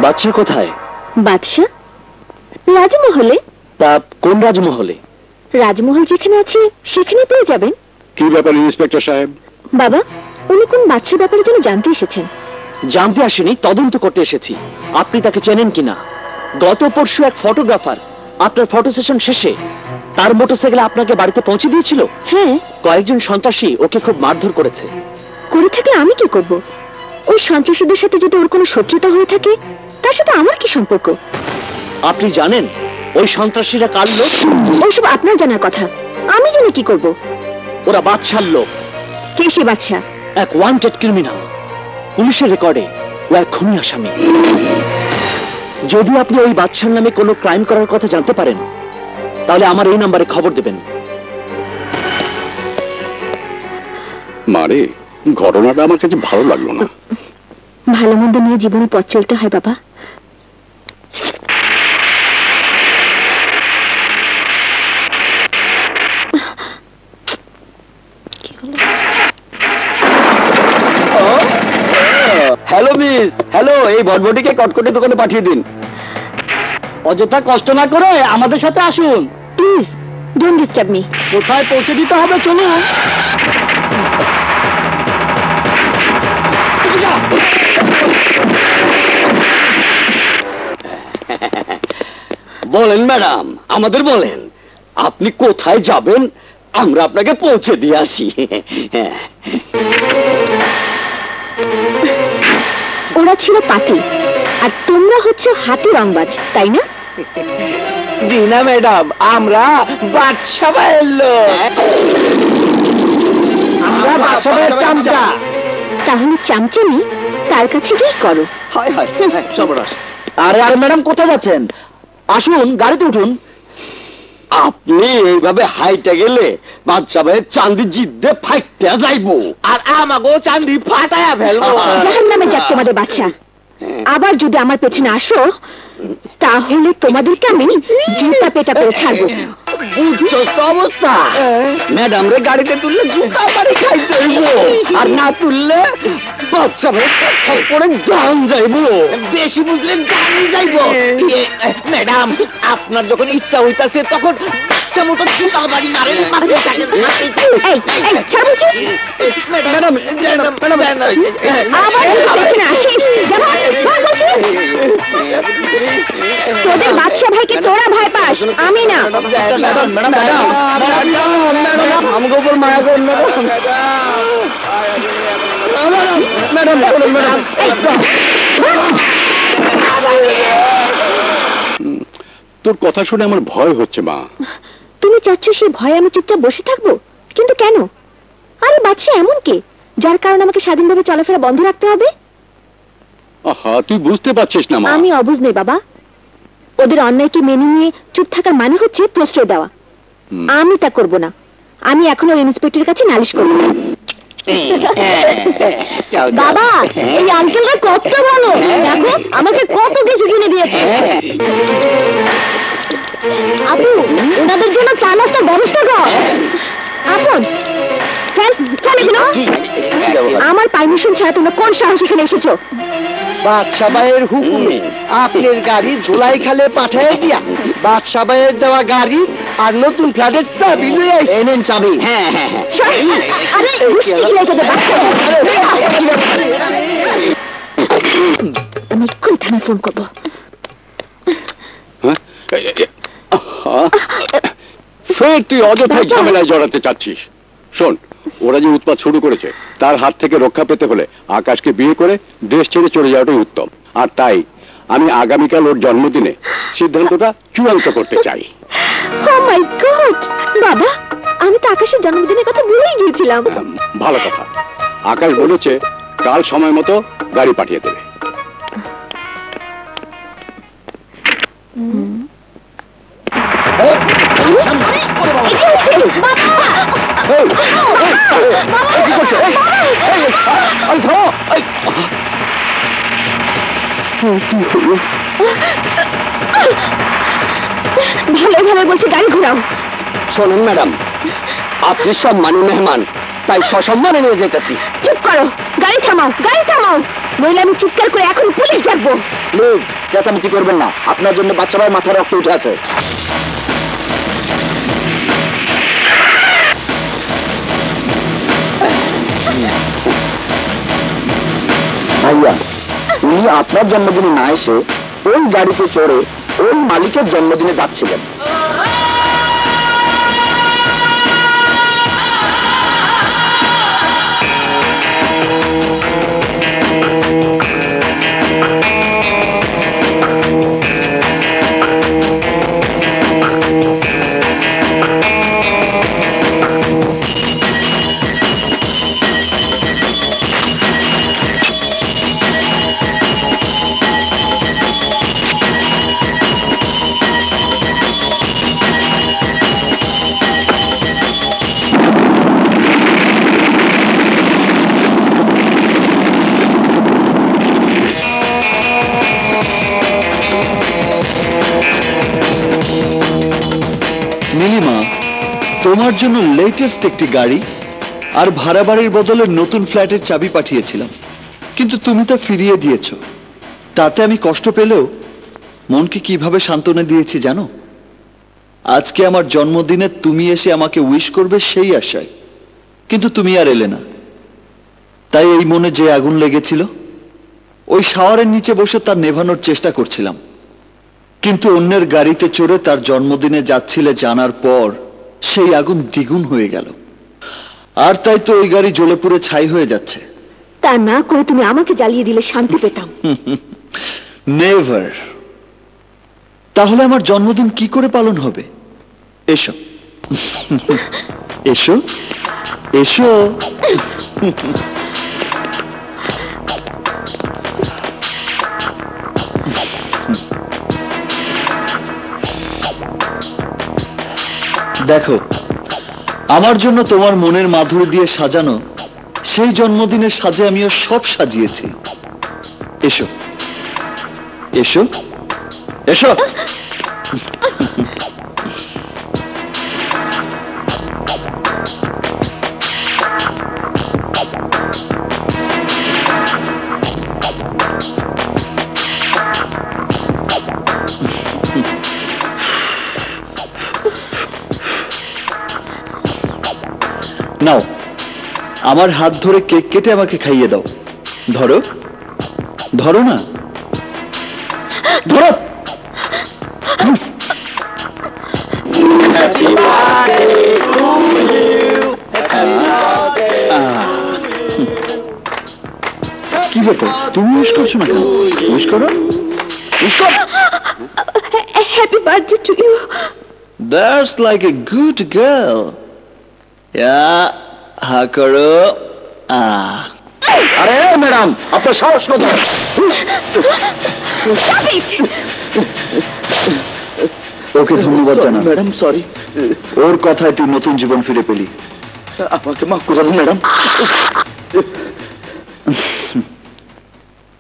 বাদশা কোথায়? বাদশা রাজমহলে। তা কোন রাজমহলে? রাজমহল যেখানে আছে সেখানে পেয়ে যাবেন। কি ব্যাপার ইন্সপেক্টর সাহেব? বাবা, উনি কোন বাদশার ব্যাপারে যেন জানতে এসেছেন। জানতে আসেনি, তদন্ত করতে এসেছি। আপনি তাকে চেনেন কিনা? গত পরশু এক ফটোগ্রাফার আপনার ফটো সেশন শেষে তার মোটরসাইকেলে আপনাকে বাড়িতে পৌঁছে দিয়েছিল। হ্যাঁ। কয়েকজন সন্ত্রাসী ওকে খুব মারধর করেছে। করে থাকলে আমি কি করব? ওই সন্ত্রাসীদের সাথে যদি ওর কোনো শত্রুতা হয়ে থাকে তার সাথে আমার কি সম্পর্ক? আপনি জানেন ওই সন্ত্রাসীরা কার লোক? ওইসব আপনার জানার কথা, আমি জেনে কি করব? ওরা বাদশার লোক। কে সে বাদশা? এক ওয়ান্টেড ক্রিমিনাল। পুলিশের রেকর্ডে ও এক খুনি আসামি। যদি আপনি ওই বাদশার নামে কোনো ক্রাইম করার কথা জানতে পারেন তাহলে আমার এই নাম্বারে খবর দেবেন। মারে, ঘটনাটা আমার কাছে ভালো লাগলো না। ভালো মন্দ নিয়ে জীবনে পথ চলতে হয় বাবা। Hello miss. হ্যালো, এই ভটভটিকে কটকটি দোকানে পাঠিয়ে দিন। অযথা কষ্ট না করে আমাদের সাথে আসুন। Please don't disturb me. কোথায় পৌঁছে দিতে হবে চলুন। বলেন ম্যাডাম, আমাদের বলেন আপনি কোথায় যাবেন, আমরা আপনাকে পৌঁছে দিয়ে আসি। ওরা ছিল পাতি আর তোমরা হচ্ছে হাতি রংবাজ, তাই না? দিনা ম্যাডাম, আমরা বাদশা ভাইয়ের লোক। আমরা বাদশা ভাইয়ের চামচা। তাহলে চামচামি তার কাছে গিয়ে করো। হায় হায়, সর্বনাশ। আরে আরে ম্যাডাম, কোথায় যাচ্ছেন? আসুন, গাড়িতে উঠুন। আপনি এইভাবে হাইটে গেলে বাদশা ভাইয়ের চাঁদি জিদ্দে ফাইটতে যাইবো, আর আমাকেও চাঁদি ফাটায়া ফেলবো। জাহান্নামে যাক তোমাদের বাচ্চা। আবার যদি আমার পেছনে আসো তাহলে তোমাদেরকে আমি জুতা পেটা করে ছাড়বো। বুঝছো অবস্থা? ম্যাডাম রে গাড়িতে তুললে জুতা বাড়ি খাইতে হইব, আর না তুললে বাচ্চা ভাই করে জান যাইব। বেশি বুঝলে জানি যাইব। ম্যাডাম, আপনার যখন ইচ্ছা হইতাছে তখন বাচ্চা মতো জুতা বাড়ি মারেন। ম্যাডাম তোদের বাদশা ভাইকে তোরা ভয় পাস, আমি না। আমাকে উপর মায়া করুন ম্যাডাম। তোর কথা শুনে আমার ভয় হচ্ছে মা। তুমি চাচ্ছ সেই ভয়ে আমি চুপচাপ বসে থাকবো? কিন্তু কেন? আরে বাদশা এমন কে যার কারণে আমাকে স্বাধীনভাবে চলাফেরা বন্ধ রাখতে হবে? আহা, তুই বুঝতে পারছিস না মা। আমি অবুঝ নেই বাবা। ওদের অন্যায়কে মেনে নিয়ে চুপ থাকার মানে হচ্ছে প্রশ্রয় দেওয়া। আমি তা করব না। আমি এখন ওই ইন্সপেক্টরের কাছে নালিশ করব। বাবা, এই আঙ্কেলরা কত ভালো, দেখো আমাকে কত কিছু কিনে দিয়েছে। আপু, ওনাদের জন্য চা নাস্তার ব্যবস্থা কর। আপন আমার পারমিশন ছাড়া তোমরা কোন সাহস এখানে এসেছো? বাদশা ভাইয়ের হুকুমে আপনার গাড়ি ধুলাই খালে পাঠিয়ে দিয়া বাদশা ভাইয়ের দেওয়া গাড়ি আর নতুন ফ্ল্যাটের চাবি লইয়া এনেন। চাবি? হ্যাঁ হ্যাঁ হ্যাঁ। আমি এক্ষুনি থানায় ফোন করবো। ফের তুই অযথাই ঝামেলায় জড়াতে চাচ্ছিস। শোন, ওরা যে উৎপাত শুরু করেছে তার হাত থেকে রক্ষা পেতে হলে আকাশকে বিয়ে করে দেশ ছেড়ে চলে যাওয়াটাই উত্তম। আর তাই আমি আগামীকাল ওর জন্মদিনে সিদ্ধান্তটা চূড়ান্ত করতে চাই। Oh my God! বাবা, আমি তো আকাশের জন্মদিনের কথা ভুলেই গিয়েছিলাম। ভালো কথা। আকাশ বলেছে কাল সময় মতো গাড়ি পাঠিয়ে দেবে। ভালো ভালো বলছি, গাড়ি ঘোরাও। শোনেন ম্যাডাম, আপনি সম্মানী মেহমান, তাই সসম্মানে নিয়ে যেতেছি। চুপ করো, গাড়ি থামাও, গাড়ি থামাও। নইলে আমি চিৎকার করে এখন পুলিশ ডাকবো। প্লিজ চেঁচামেচি করবেন না, আপনার জন্য বাচ্চারাও মাথায় রক্ত উঠে আছে। ভাইয়া, উনি আপনার জন্মদিনে না এসে ওই গাড়িতে চড়ে ওই মালিকের জন্মদিনে যাচ্ছিলেন। নীলিমা, তোমার জন্য লেটেস্ট একটি গাড়ি আর ভাড়া বাড়ির বদলে নতুন ফ্ল্যাটের চাবি পাঠিয়েছিলাম, কিন্তু তুমি তা ফিরিয়ে দিয়েছো। তাতে আমি কষ্ট পেলেও মনকে কিভাবে সান্ত্বনা দিয়েছি জানো? আজকে আমার জন্মদিনে তুমি এসে আমাকে উইশ করবে সেই আশায়, কিন্তু তুমি আর এলে না। তাই এই মনে যে আগুন লেগেছিল, ওই শাওয়ারের নিচে বসে তার নেভানোর চেষ্টা করছিলাম, কিন্তু অন্যের গাড়িতে চড়ে তার জন্মদিনে যাচ্ছিলে জানার পর সেই আগুন দ্বিগুণ হয়ে গেল। আর তাই তো ওই গাড়ি জ্বলে পুড়ে ছাই হয়ে যাচ্ছে। তা না করে তুমি আমাকে জ্বালিয়ে দিলে শান্তি পেতাম। নেভার। তাহলে আমার জন্মদিন কি করে পালন হবে? এসো এসো এসো। দেখো, আমার জন্য তোমার মনের মাধুরী দিয়ে সাজানো সেই জন্মদিনের সাজে আমিও সব সাজিয়েছি। এসো এসো এসো। নাও, আমার হাত ধরে কেক কেটে আমাকে খাইয়ে দাও। ধরো ধরো না, ধরো। কি ব্যাপার, তুমি উইশ করছো না কেন? উইশ করো, উইশ করো। Happy birthday to you. That's like a good girl. হা করো। আরে ম্যাডাম, আপনার সাহস কোথায়? ওকে ধন্যবাদ জানা। ম্যাডাম সরি, ওর কথায় তুই নতুন জীবন ফিরে পেলি। আমাকে মাফ করে দিন ম্যাডাম।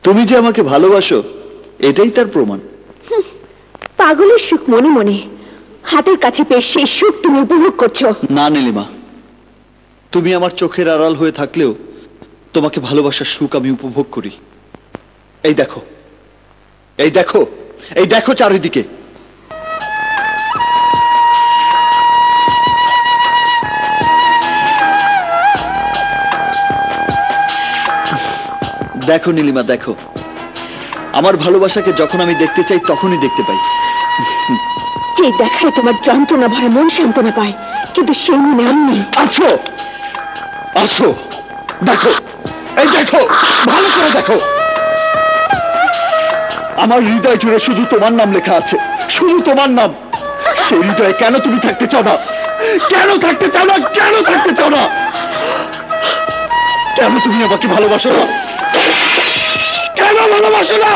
তুমি যে আমাকে ভালোবাসো এটাই তার প্রমাণ। পাগলের সুখ মনে মনে, হাতের কাছে পেয়ে সেই সুখ তুমি উপভোগ করছো। না নীলিমা, তুমি আমার চোখের আড়াল হয়ে থাকলেও তোমাকে ভালোবাসার সুখ আমি উপভোগ করি। এই দেখো, এই দেখো, এই দেখো চারিদিকে। দেখো নীলিমা, দেখো, আমার ভালোবাসাকে যখন আমি দেখতে চাই তখনই দেখতে পাই। এই দেখায় তোমার যন্ত্রণা ভরা মন সান্ত্বনা পায়, কিন্তু সেই মনে আমি নেই। আছো আছো, দেখো, এই দেখো, ভালো করে দেখো। আমার হৃদয় জুড়ে শুধু তোমার নাম লেখা আছে, শুধু তোমার নাম। সেই হৃদয়ে কেন তুমি থাকতে চাও না? কেন থাকতে চাও না? কেন থাকতে চাও না? কেন তুমি আমাকে ভালোবাসো না? কেন ভালোবাসো না?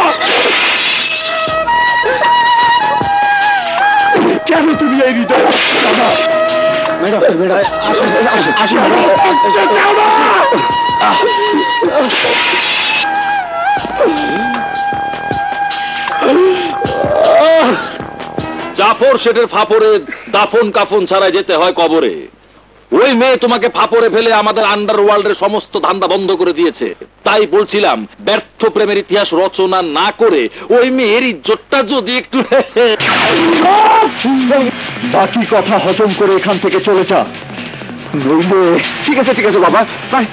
কেন তুমি এই হৃদয় চাও না? ম্যাডাম ম্যাডাম আসুন আসুন আসুন। জাফর শেঠের ফাপড়ে দাফন কাফন ছাড়া যেতে হয় কবরে। ওই মেয়ে তোমাকে ফাপড়ে ফেলে আমাদের আন্ডারওয়ার্ল্ডের সমস্ত ধান্দা বন্ধ করে দিয়েছে। তাই বলছিলাম, ব্যর্থ প্রেমের ইতিহাস রচনা না করে ওই মেয়ের ইজ্জতটা যদি একটু বাকি কথা হজম করে এখান থেকে চলে যা, নইলে ঠিক আছে বাবা, বাই।